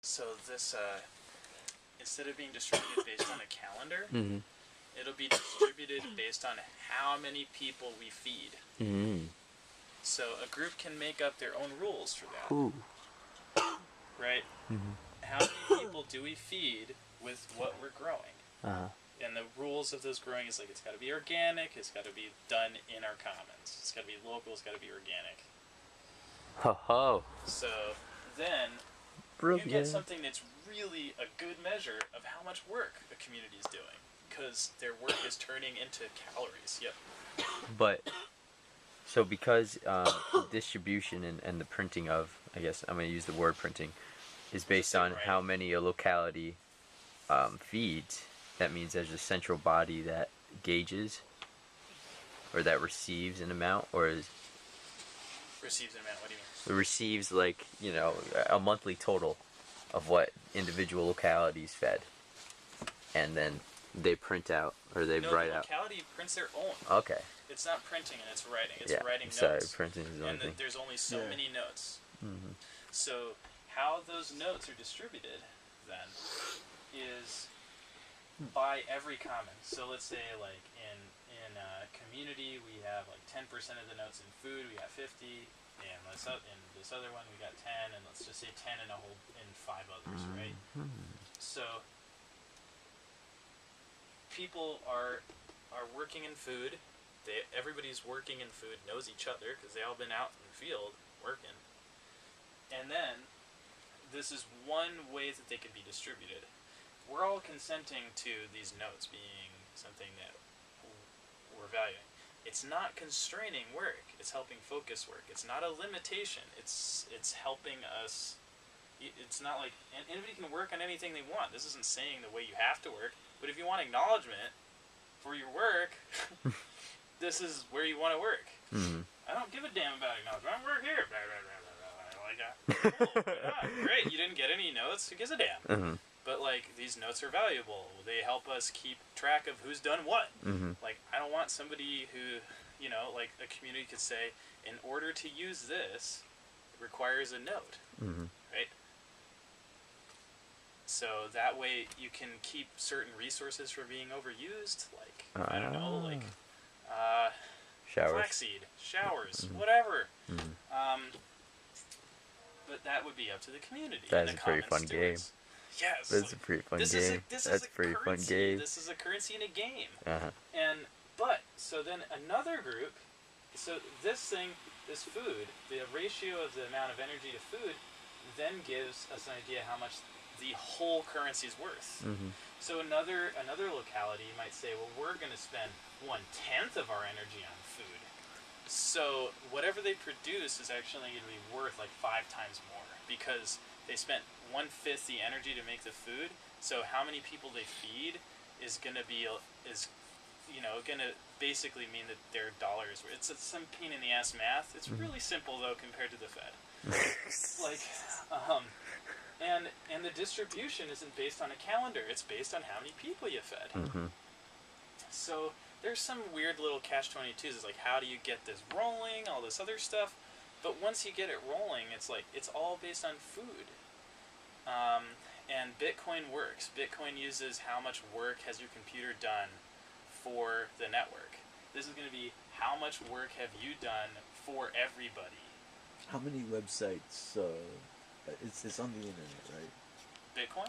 So this, instead of being distributed based on a calendar, Mm-hmm. it'll be distributed based on how many people we feed. Mm-hmm. So a group can make up their own rules for that, Ooh. right? Mm-hmm. How many people do we feed with what we're growing? Uh-huh. And the rules of those growing is like it's got to be organic, it's got to be done in our commons, it's got to be local, it's got to be organic. Ho ho. So then you get Brilliant. something that's really a good measure of how much work a community is doing because their work is turning into calories. Yep. But so because distribution and the printing of, I guess I'm going to use the word printing, is based on right. how many a locality feeds, that means there's a central body that gauges or that receives an amount, or is Receives an amount. What do you mean? receives, like, a monthly total of what individual localities fed, and then they print out or they write the out. locality prints their own. Okay. It's not printing and it's writing. It's Yeah. writing Sorry, notes. printing is the only And thing. there's only so many notes. Mm-hmm. So how those notes are distributed then is by every common. So let's say like in a community we have like 10% of the notes in food, we got 50, and in this other one we got 10, and let's just say 10 in a whole in 5 others, right? So people are working in food. Everybody's working in food, knows each other because they all been out in the field working. And then this is one way that they could be distributed. We're all consenting to these notes being something that we're valuing. It's not constraining work. It's helping focus work. It's not a limitation. It's helping us. It's not like anybody can work on anything they want. This isn't saying the way you have to work. But if you want acknowledgement for your work, this is where you want to work. Mm-hmm. I don't give a damn about acknowledgement. I work here. Blah, blah, blah, blah, blah. Like that. Cool. Yeah, great. You didn't get any notes. Who gives a damn? Mm-hmm. But like these notes are valuable. They help us keep track of who's done what. Mm-hmm. Like I don't want somebody who, like a community could say, in order to use this, it requires a note, right? So that way you can keep certain resources from being overused. Like I don't know, like showers, flaxseed, showers, whatever. Mm-hmm. But that would be up to the community. That's a pretty fun game. Yes. That's a pretty fun game. That's a pretty fun game. This is a currency in a game. Uh-huh. So then another group, so this food, the ratio of the amount of energy to food, then gives us an idea how much the whole currency is worth. Mm-hmm. So another locality might say, well, we're going to spend 1/10 of our energy on food. So whatever they produce is actually going to be worth like 5 times more because they spent 1/5 the energy to make the food. So how many people they feed is going to basically mean that their dollars. It's some pain in the ass math. It's really simple though compared to the Fed. And the distribution isn't based on a calendar. It's based on how many people you fed. Mm-hmm. So there's some weird little catch-22s. It's like, how do you get this rolling? All this other stuff. But once you get it rolling, it's like it's all based on food. And Bitcoin works. Bitcoin uses how much work has your computer done for the network. This is going to be how much work have you done for everybody. How many websites? It's on the internet, right? Bitcoin?